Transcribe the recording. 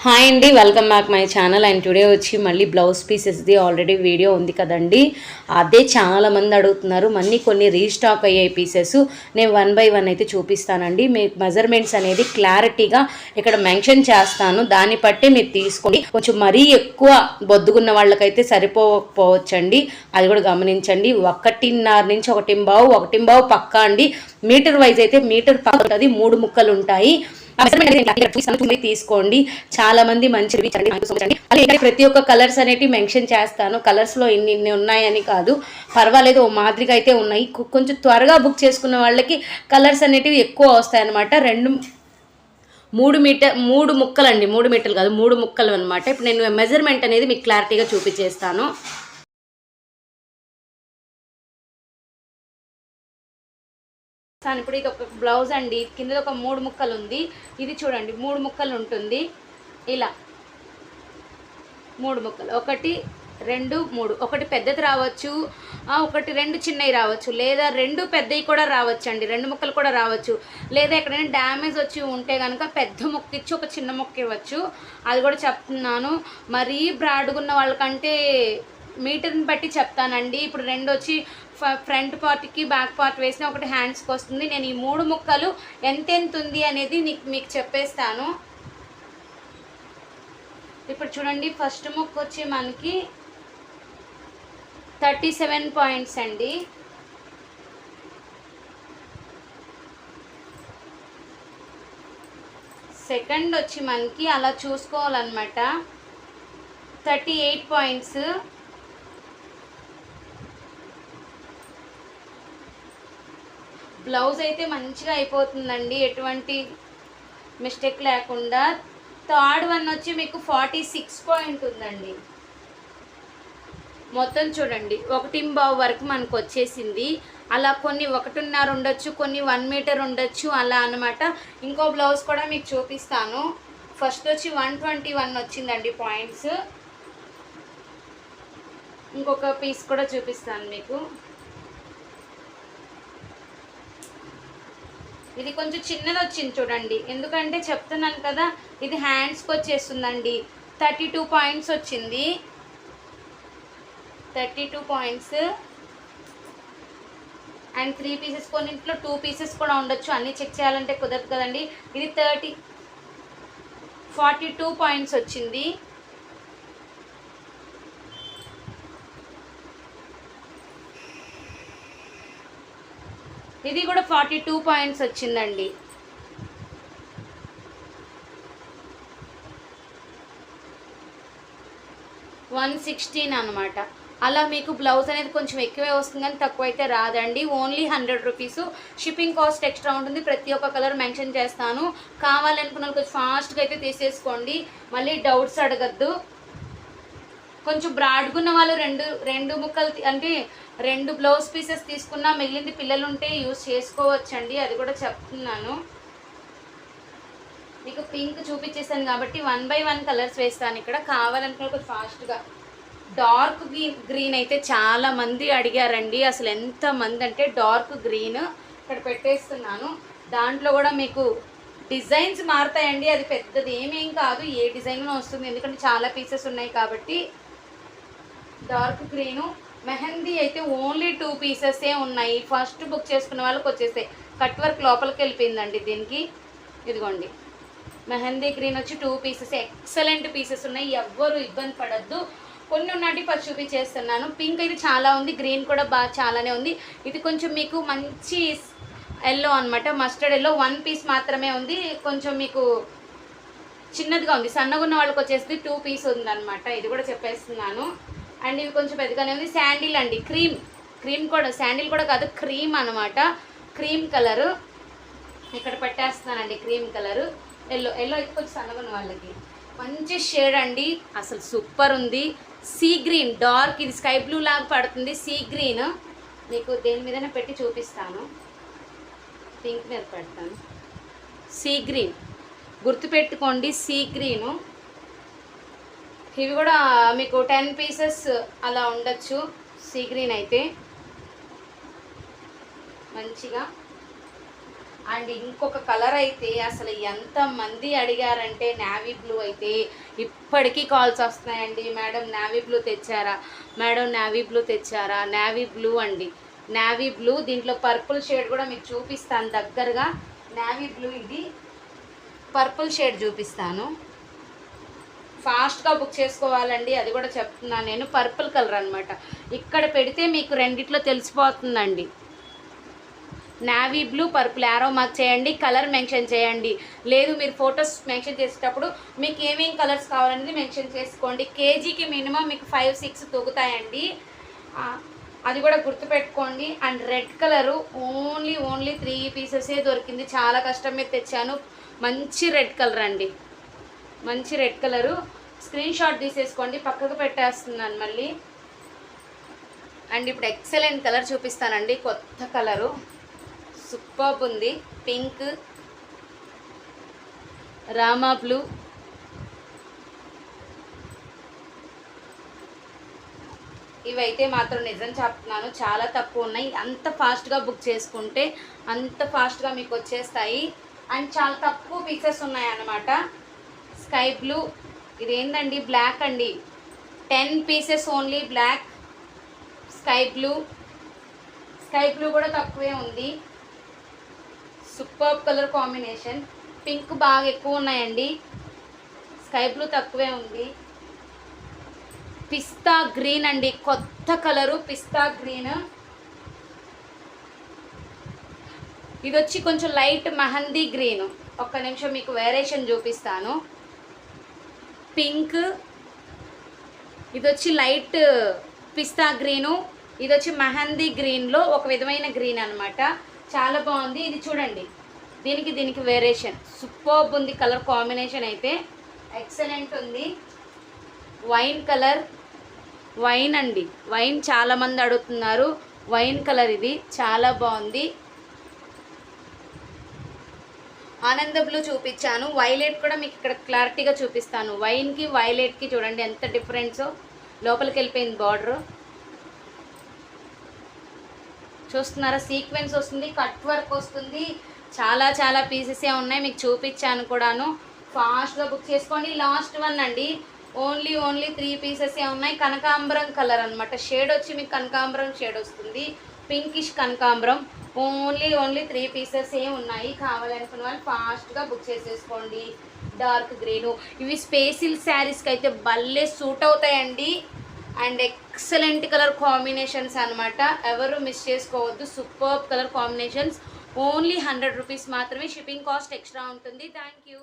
Hi అండి, welcome back my channel. And today వచ్చి మళ్ళీ బ్లౌజ్ పీసెస్ది ఆల్రెడీ వీడియో ఉంది కదండి. అదే చాలామంది అడుగుతున్నారు. మళ్ళీ కొన్ని రీస్టాక్ అయ్యే పీసెస్ నేను 1 బై 1 అయితే చూపిస్తానండి. మీ మెజర్మెంట్స్ అనేది క్లారిటీగా ఇక్కడ మెన్షన్ చేస్తాను. దాన్ని బట్టి మీరు తీసుకోండి. కొంచెం మరీ ఎక్కువ బొద్దుగున్న వాళ్ళకైతే సరిపోవచ్చండి, అది కూడా గమనించండి. 1.5 నుంచి 1.25 పక్కా అండి. మీటర్ వైజ్ అయితే మీటర్ పక్క ఉంటుంది, 3 ముక్కలు ఉంటాయి. తీసుకోండి. చాలా మంది మంచి అలాగే ప్రతి ఒక్క కలర్స్ అనేవి మెన్షన్ చేస్తాను. కలర్స్ లో ఇన్ని ఉన్నాయని కాదు, పర్వాలేదు, ఓ మాదిరిగా అయితే ఉన్నాయి. కొంచెం త్వరగా బుక్ చేసుకున్న వాళ్ళకి కలర్స్ అనేటివి ఎక్కువ వస్తాయి అనమాట. 3 ముక్కలు అండి, 3 మీటర్లు కాదు, 3 ముక్కలు అనమాట. ఇప్పుడు నేను మెజర్మెంట్ అనేది మీకు క్లారిటీగా చూపించేస్తాను. ఇప్పుడు ఇది ఒక బ్లౌజ్ అండి. కింద ఒక 3 ముక్కలు ఉంది. ఇది చూడండి, 3 ముక్కలు ఉంటుంది. ఇలా 3 ముక్కలు, 1 2 3. ఒకటి పెద్దది రావచ్చు, 1 2 చిన్నవి రావచ్చు, లేదా 2 పెద్దవి కూడా రావచ్చు అండి. 2 ముక్కలు కూడా రావచ్చు. లేదా ఎక్కడైనా డ్యామేజ్ వచ్చి ఉంటే కనుక పెద్ద ముక్క ఇచ్చి ఒక చిన్న ముక్క ఇవ్వచ్చు. అది కూడా చెప్తున్నాను. మరీ బ్రాడ్గా ఉన్న వాళ్ళకంటే మీటర్ని బట్టి చెప్తానండి. ఇప్పుడు 2 వచ్చి ఫ్రంట్ పార్ట్కి బ్యాక్ పార్ట్ వేసిన, ఒకటి హ్యాండ్స్కి వస్తుంది. నేను ఈ 3 ముక్కలు ఎంతెంత ఉంది అనేది మీకు చెప్పేస్తాను. ఇప్పుడు చూడండి, ఫస్ట్ ముక్క వచ్చి మనకి 37 పాయింట్స్ అండి. సెకండ్ వచ్చి మనకి అలా చూసుకోవాలన్నమాట, 38 పాయింట్స్. బ్లౌజ్ అయితే మంచిగా అయిపోతుందండి, ఎటువంటి మిస్టేక్ లేకుండా. థర్డ్ వన్ వచ్చి మీకు 46 పాయింట్ ఉందండి. మొత్తం చూడండి, 1.25 వరకు మనకు వచ్చేసింది. అలా కొన్ని 1.5 ఉండొచ్చు, కొన్ని 1 మీటర్ ఉండొచ్చు, అలా అనమాట. ఇంకో బ్లౌజ్ కూడా మీకు చూపిస్తాను. ఫస్ట్ వచ్చి 121 వచ్చిందండి పాయింట్స్. ఇంకొక పీస్ కూడా చూపిస్తాను మీకు. ఇది కొంచెం చిన్నది వచ్చింది చూడండి, ఎందుకంటే చెప్తున్నాను కదా, ఇది హ్యాండ్స్కి వచ్చేస్తుందండి. 32 పాయింట్స్ వచ్చింది. 32 పాయింట్స్ అండ్ 3 పీసెస్, కొన్నింట్లో 2 పీసెస్ కూడా ఉండొచ్చు. అన్నీ చెక్ చేయాలంటే కుదరదు కదండి. ఇది 42 పాయింట్స్ వచ్చింది. ఇది కూడా 42 పాయింట్స్ వచ్చిందండి. $116 అనమాట. అలా మీకు బ్లౌజ్ అనేది కొంచెం ఎక్కువే వస్తుంది, కానీ తక్కువ అయితే రాదండి. Only 100 rupees. Shipping cost extra ఉంటుంది. ప్రతి ఒక్క కలర్ మెన్షన్ చేస్తాను. కావాలనుకున్న కొంచెం ఫాస్ట్గా అయితే తీసేసుకోండి, మళ్ళీ డౌట్స్ అడగద్దు. కొంచెం బ్రాడ్గా ఉన్న వాళ్ళు రెండు ముక్కలు అంటే 2 బ్లౌజ్ పీసెస్ తీసుకున్నా మిగిలింది పిల్లలు ఉంటే యూజ్ చేసుకోవచ్చండి, అది కూడా చెప్తున్నాను. మీకు పింక్ చూపించేసాను కాబట్టి 1 బై 1 కలర్స్ వేస్తాను. ఇక్కడ కావాలనుకున్న కొంచెం ఫాస్ట్గా. డార్క్ గ్రీన్ అయితే చాలా మంది అడిగారండి. అసలు ఎంతమంది అంటే డార్క్ గ్రీన్ ఇక్కడ పెట్టేస్తున్నాను. దాంట్లో కూడా మీకు డిజైన్స్ మారుతాయండి, అది పెద్దది ఏమేం కాదు, ఏ డిజైన్లో వస్తుంది, ఎందుకంటే చాలా పీసెస్ ఉన్నాయి కాబట్టి. డార్క్ గ్రీను మెహందీ అయితే ఓన్లీ 2 పీసెసే ఉన్నాయి. ఫస్ట్ బుక్ చేసుకున్న వాళ్ళకి వచ్చేస్తాయి. కట్ వర్క్ లోపలికి వెళ్ళిపోయిందండి దీనికి. ఇదిగోండి, మెహందీ గ్రీన్ వచ్చి 2 పీసెస్, ఎక్సలెంట్ పీసెస్ ఉన్నాయి, ఎవ్వరు ఇబ్బంది పడద్దు. కొన్ని ఉన్నట్టు ఫస్ట్ చూపించేస్తున్నాను. పింక్ అయితే చాలా ఉంది, గ్రీన్ కూడా బాగా చాలానే ఉంది. ఇది కొంచెం మీకు మంచి ఎల్లో అనమాట, మస్టర్డ్ ఎల్లో. 1 పీస్ మాత్రమే ఉంది, కొంచెం మీకు చిన్నదిగా ఉంది. సన్నగా ఉన్న వాళ్ళకి వచ్చేసి 2 పీస్ ఉందన్నమాట, ఇది కూడా చెప్పేస్తున్నాను. అండ్ ఇవి కొంచెం పెద్దగానే ఉంది. శాండిల్ అండి, క్రీమ్ కూడా, శాండిల్ కూడా కాదు, క్రీమ్ అనమాట. క్రీమ్ కలరు ఇక్కడ పెట్టేస్తున్నానండి. క్రీమ్ కలరు, ఎల్లో అయితే కొంచెం సన్నగా ఉన్న వాళ్ళకి మంచి షేడ్ అండి, అసలు సూపర్ ఉంది. సీ గ్రీన్ డార్క్, ఇది స్కై బ్లూ లాగా పడుతుంది. సీ గ్రీన్ మీకు దేని మీదనే పెట్టి చూపిస్తాను, పింక్ మీద పెడతాను. సీ గ్రీన్ గుర్తుపెట్టుకోండి, సీ గ్రీను. ఇవి కూడా మీకు 10 పీసెస్ అలా ఉండొచ్చు. సీ గ్రీన్ అయితే మంచిగా అండ్ ఇంకొక కలర్ అయితే అసలు ఎంతమంది అడిగారంటే నావీ బ్లూ అయితే ఇప్పటికీ కాల్స్ వస్తున్నాయండి. మేడం నావీ బ్లూ తెచ్చారా, మేడం నావీ బ్లూ తెచ్చారా. నావీ బ్లూ అండి, నావీ బ్లూ. దీంట్లో పర్పుల్ షేడ్ కూడా మీకు చూపిస్తాను దగ్గరగా. నావీ బ్లూ, ఇది పర్పుల్ షేడ్ చూపిస్తాను. ఫాస్ట్గా బుక్ చేసుకోవాలండి, అది కూడా చెప్తున్నాను నేను. పర్పుల్ కలర్ అనమాట. ఇక్కడ పెడితే మీకు రెండిట్లో తెలిసిపోతుందండి. Navy blue purple arrow mark చేయండి, కలర్ మెన్షన్ చేయండి. లేదు మీరు ఫొటోస్ మెన్షన్ చేసేటప్పుడు మీకు ఏమేమి కలర్స్ కావాలనేది మెన్షన్ చేసుకోండి. కేజీకి మినిమం మీకు 5-6 తగ్గుతాయండి, అది కూడా గుర్తుపెట్టుకోండి. అండ్ రెడ్ కలరు ఓన్లీ 3 పీసెసే దొరికింది. చాలా కష్టం మీద తెచ్చాను. మంచి రెడ్ కలర్ అండి, మంచి రెడ్ కలరు. స్క్రీన్ షాట్ తీసేసుకోండి, పక్కకు పెట్టేస్తున్నాను మళ్ళీ. అండ్ ఇప్పుడు ఎక్సలెంట్ కలర్ చూపిస్తానండి, కొత్త కలరు, సూపర్బ్ ఉంది. పింక్, రామా బ్లూ, ఇవైతే మాత్రం నిజం చెప్తున్నాను చాలా తక్కువ ఉన్నాయి. అంత ఫాస్ట్గా బుక్ చేసుకుంటే అంత ఫాస్ట్గా మీకు వచ్చేస్తాయి. అండ్ చాలా తక్కువ పీసెస్ ఉన్నాయి అన్నమాట. స్కై బ్లూ, ఇదేంటండి బ్లాక్ అండి, 10 pieces only black. Sky blue కూడా తక్కువే ఉంది. Super colour combination. పింక్ బాగా ఎక్కువ ఉన్నాయండి, స్కై బ్లూ తక్కువే ఉంది. పిస్తా గ్రీన్ అండి, కొత్త కలరు పిస్తా గ్రీన్. ఇది వచ్చి కొంచెం లైట్ మెహందీ గ్రీన్. ఒక్క నిమిషం మీకు వేరియేషన్ చూపిస్తాను. పింక్, ఇది వచ్చి లైట్ పిస్తా గ్రీను, ఇది వచ్చి మెహందీ గ్రీన్లో ఒక విధమైన గ్రీన్ అనమాట. చాలా బాగుంది. ఇది చూడండి, దీనికి వేరియేషన్ సూపర్బ్ ఉంది. కలర్ కాంబినేషన్ అయితే ఎక్సలెంట్ ఉంది. వైన్ కలర్, వైన్ అండి, వైన్ చాలామంది అడుగుతున్నారు. వైన్ కలర్ ఇది చాలా బాగుంది. ఆనంద బ్లూ చూపించాను, వైలెట్ కూడా మీకు ఇక్కడ క్లారిటీగా చూపిస్తాను. వైన్కి వైలెట్కి చూడండి ఎంత డిఫరెన్సో. లోపలికి వెళ్ళిపోయింది బార్డర్, చూస్తున్నారా. సీక్వెన్స్ వస్తుంది, కట్ వర్క్ వస్తుంది. చాలా పీసెసే ఉన్నాయి, మీకు చూపించాను కూడాను. ఫాస్ట్గా బుక్ చేసుకోండి. లాస్ట్ వన్ అండి, ఓన్లీ 3 పీసెసే ఉన్నాయి. కనకాంబరం కలర్ అనమాట. షేడ్ వచ్చి మీకు కనకాంబరం షేడ్ వస్తుంది, పింకిష్ కనకాంబరం. ఓన్లీ 3 పీసెస్ ఉన్నాయి. కావాలనుకున్న వాళ్ళు ఫాస్ట్గా బుక్ చేసేసుకోండి. డార్క్ గ్రీను, ఇవి స్పేసిల్ శారీస్కి అయితే భలే సూట్ అవుతాయండి. అండ్ ఎక్సలెంట్ కలర్ కాంబినేషన్స్ అనమాట, ఎవరు మిస్ చేసుకోవద్దు. Superb colour combinations. Only 100 rupees మాత్రమే. షిప్పింగ్ కాస్ట్ ఎక్స్ట్రా ఉంటుంది. Thank you.